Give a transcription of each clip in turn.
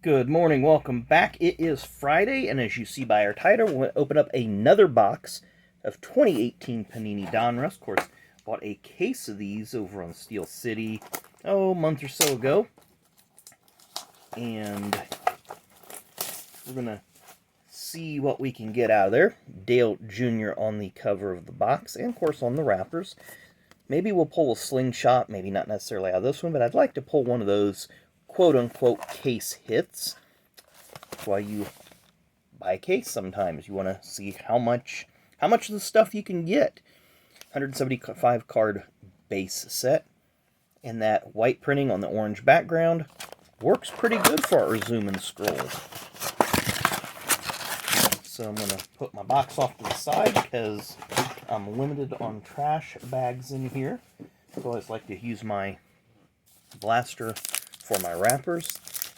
Good morning, welcome back. It is Friday, and as you see by our title, we're going to open up another box of 2018 Panini Donruss. Of course, bought a case of these over on Steel City, a month or so ago. And we're going to see what we can get out of there. Dale Jr. on the cover of the box, and of course on the wrappers. Maybe we'll pull a slingshot, maybe not necessarily out of this one, but I'd like to pull one of those quote-unquote case hits. That's why you buy a case sometimes. You want to see how much of the stuff you can get. 175 card base set, and that white printing on the orange background works pretty good for our zoom and scroll. So I'm going to put my box off to the side because I'm limited on trash bags in here. I always like to use my blaster for my wrappers.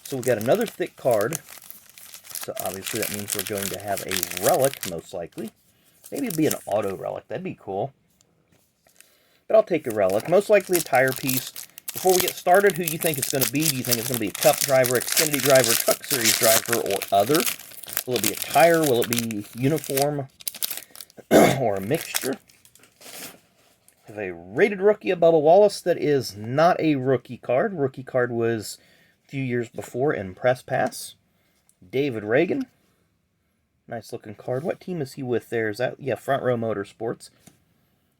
So we got another thick card. So obviously that means we're going to have a relic, most likely. Maybe it'd be an auto relic. That'd be cool. But I'll take a relic. Most likely a tire piece. Before we get started, who do you think it's going to be? Do you think it's going to be a Cup driver, Xfinity driver, Truck Series driver, or other? Will it be a tire? Will it be uniform? Or a mixture? We have a rated rookie of Bubba Wallace that is not a rookie card. Rookie card was a few years before in Press Pass. David Reagan. Nice looking card. What team is he with there? Is that, yeah, Front Row Motorsports.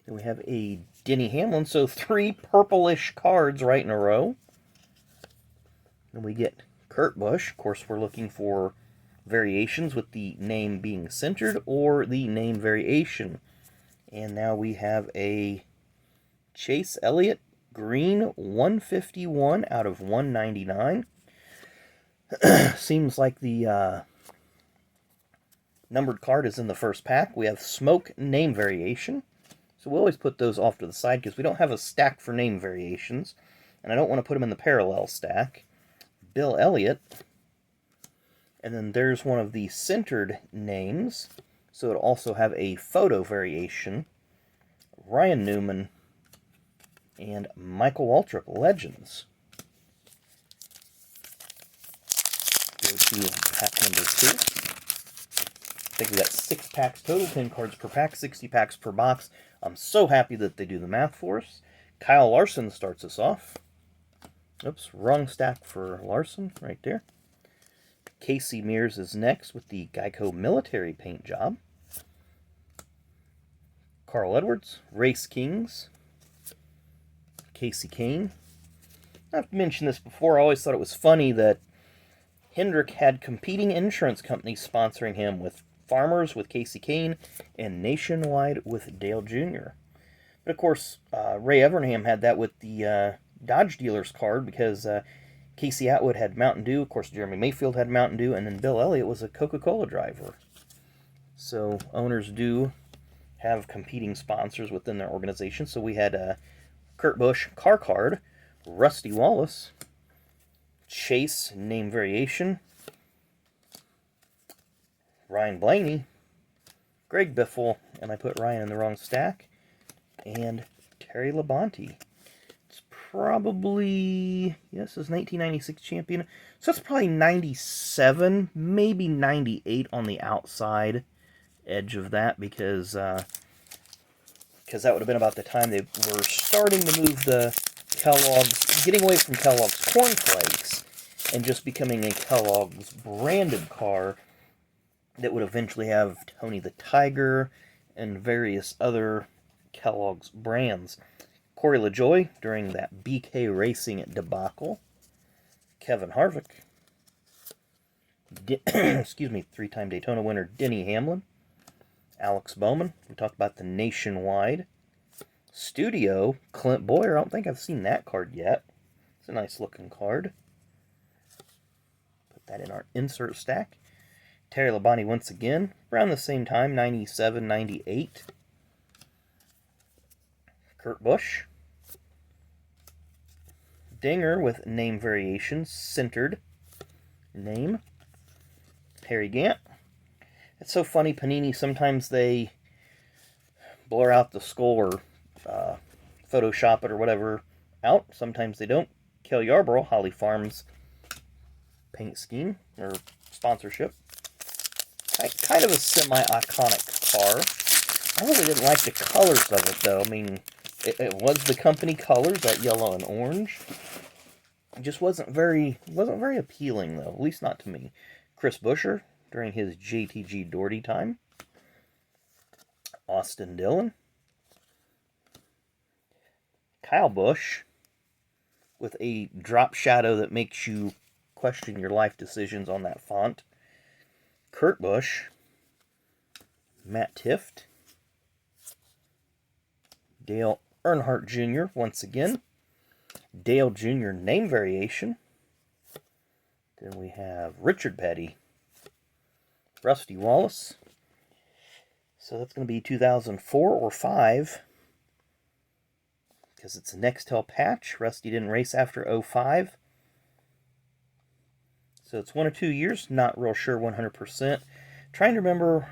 Then we have a Denny Hamlin. So 3 purplish cards right in a row. Then we get Kurt Busch. Of course, we're looking for variations with the name being centered or the name variation. And now we have a Chase Elliott green 151 out of 199. Seems like the numbered card is in the first pack. We have Smoke name variation. So we'll always put those off to the side because we don't have a stack for name variations. And I don't want to put them in the parallel stack. Bill Elliott. And then there's one of the centered names. So it'll also have a photo variation. Ryan Newman and Michael Waltrip, Legends. Go to pack number 2. I think we got 6 packs total, 10 cards per pack, 60 packs per box. I'm so happy that they do the math for us. Kyle Larson starts us off. Oops, wrong stack for Larson right there. Casey Mears is next with the Geico military paint job. Carl Edwards, Race Kings, Casey Kane. I've mentioned this before. I always thought it was funny that Hendrick had competing insurance companies sponsoring him, with Farmers with Casey Kane and Nationwide with Dale Jr. But of course, Ray Evernham had that with the Dodge dealer's card because Casey Atwood had Mountain Dew. Of course, Jeremy Mayfield had Mountain Dew, and then Bill Elliott was a Coca-Cola driver. So owners do have competing sponsors within their organization. So we had Kurt Busch car card, Rusty Wallace, Chase name variation, Ryan Blaney, Greg Biffle, and I put Ryan in the wrong stack, and Terry Labonte. It's probably, yes, this is 1996 champion, so it's probably 97, maybe 98 on the outside edge of that, because that would have been about the time they were starting to move the Kellogg's, getting away from Kellogg's cornflakes and just becoming a Kellogg's branded car that would eventually have Tony the Tiger and various other Kellogg's brands. Corey LaJoie during that BK Racing debacle. Kevin Harvick. Excuse me, 3-time Daytona winner Denny Hamlin. Alex Bowman. We talked about the Nationwide. Studio, Clint Boyer. I don't think I've seen that card yet. It's a nice looking card. Put that in our insert stack. Terry Labonte once again, around the same time, 97, 98. Kurt Busch. Dinger with name variations, centered name. Harry Gant. It's so funny, Panini, sometimes they blur out the skull or Photoshop it or whatever out. Sometimes they don't. Kel Yarborough, Holly Farms paint scheme or sponsorship. Kind of a semi-iconic car. I really didn't like the colors of it, though. I mean, it was the company colors, that yellow and orange. It just wasn't very appealing, though. At least not to me. Chris Buescher during his JTG Doherty time. Austin Dillon. Kyle Busch with a drop shadow that makes you question your life decisions on that font. Kurt Busch. Matt Tifft. Dale Earnhardt Jr. once again. Dale Jr. name variation. Then we have Richard Petty. Rusty Wallace. So that's going to be 2004 or 5. Because it's a Nextel patch. Rusty didn't race after 05. So it's 1 or 2 years. Not real sure 100%. Trying to remember,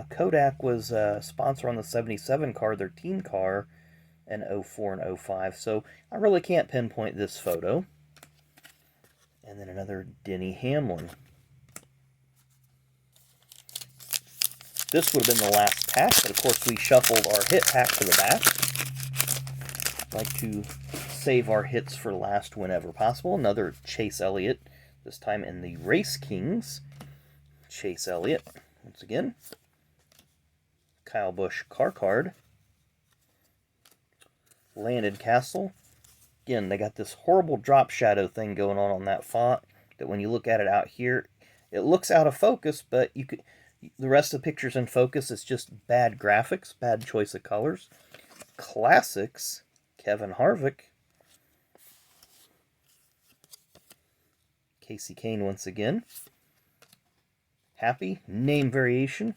Kodak was a sponsor on the 77 car, their team car, in 04 and 05. So I really can't pinpoint this photo. And then another Denny Hamlin. This would have been the last pack, but of course we shuffled our hit pack to the back. Like to save our hits for last whenever possible. Another Chase Elliott, this time in the Race Kings. Chase Elliott, once again. Kyle Busch car card. Landon Castle. Again, they got this horrible drop shadow thing going on that font that when you look at it out here, it looks out of focus, but you could, the rest of the picture's in focus. It's just bad graphics, bad choice of colors. Classics. Kevin Harvick. Casey Kane once again. Happy. Name variation.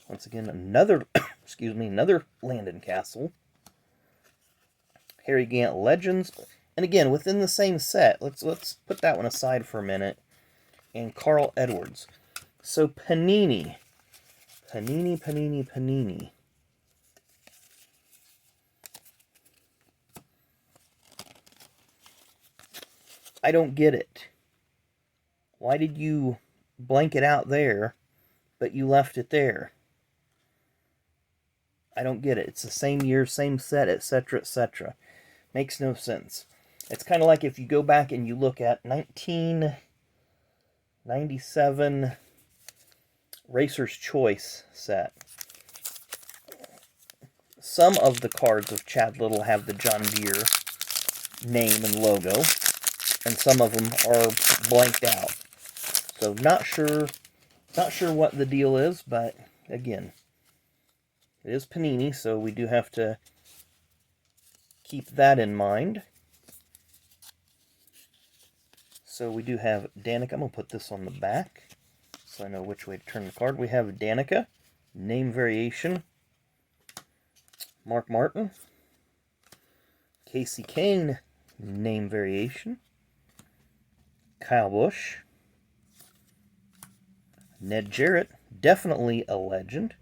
Once again, another, excuse me, another Landon Castle. Harry Gant Legends. And again, within the same set. Let's put that one aside for a minute. And Carl Edwards. So Panini. Panini. I don't get it. Why did you blank it out there, but you left it there? I don't get it. It's the same year, same set, etc., etc. Makes no sense. It's kind of like if you go back and you look at 1997 Racer's Choice set. Some of the cards of Chad Little have the John Deere name and logo, and some of them are blanked out. So not sure what the deal is, but again, it is Panini, so we do have to keep that in mind. So we do have Danica. I'm going to put this on the back so I know which way to turn the card. We have Danica, name variation. Mark Martin. Casey Kane, name variation. Kyle Busch. Ned Jarrett, definitely a legend.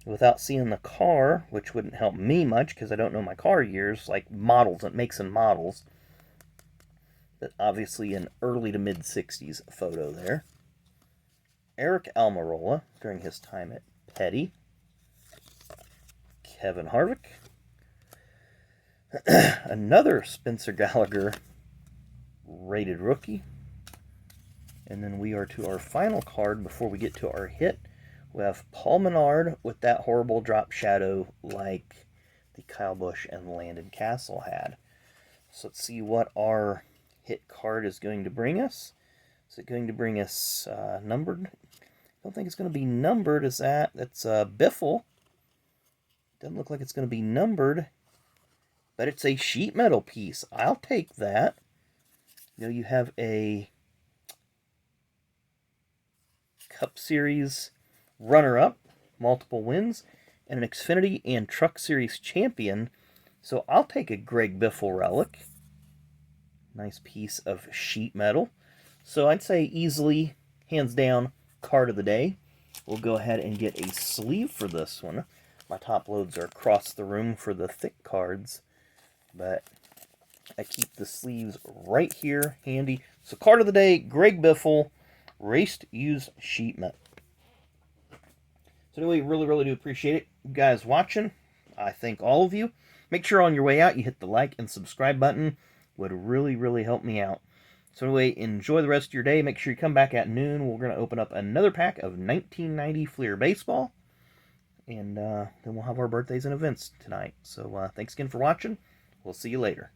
Without seeing the car, which wouldn't help me much because I don't know my car years, like models, it makes and models. But obviously an early to mid-60s photo there. Eric Almirola during his time at Petty. Kevin Harvick. Another Spencer Gallagher rated rookie. And then we are to our final card before we get to our hit. We have Paul Menard with that horrible drop shadow like the Kyle Busch and Landon Castle had. So let's see what our hit card is going to bring us. Is it going to bring us numbered? I don't think it's going to be numbered. Is that? That's Biffle. Doesn't look like it's going to be numbered. But it's a sheet metal piece. I'll take that. You know, you have a Cup Series runner-up, multiple wins, and an Xfinity and Truck Series champion. So I'll take a Greg Biffle relic. Nice piece of sheet metal. So I'd say easily, hands down, card of the day. We'll go ahead and get a sleeve for this one. My top loads are across the room for the thick cards, but I keep the sleeves right here, handy. So card of the day, Greg Biffle, Raced Used Sheet Metal. So anyway, really do appreciate it. You guys watching, I thank all of you. Make sure on your way out you hit the like and subscribe button. Would really help me out. So anyway, enjoy the rest of your day. Make sure you come back at noon. We're going to open up another pack of 1990 Fleer Baseball. And then we'll have our birthdays and events tonight. So thanks again for watching. We'll see you later.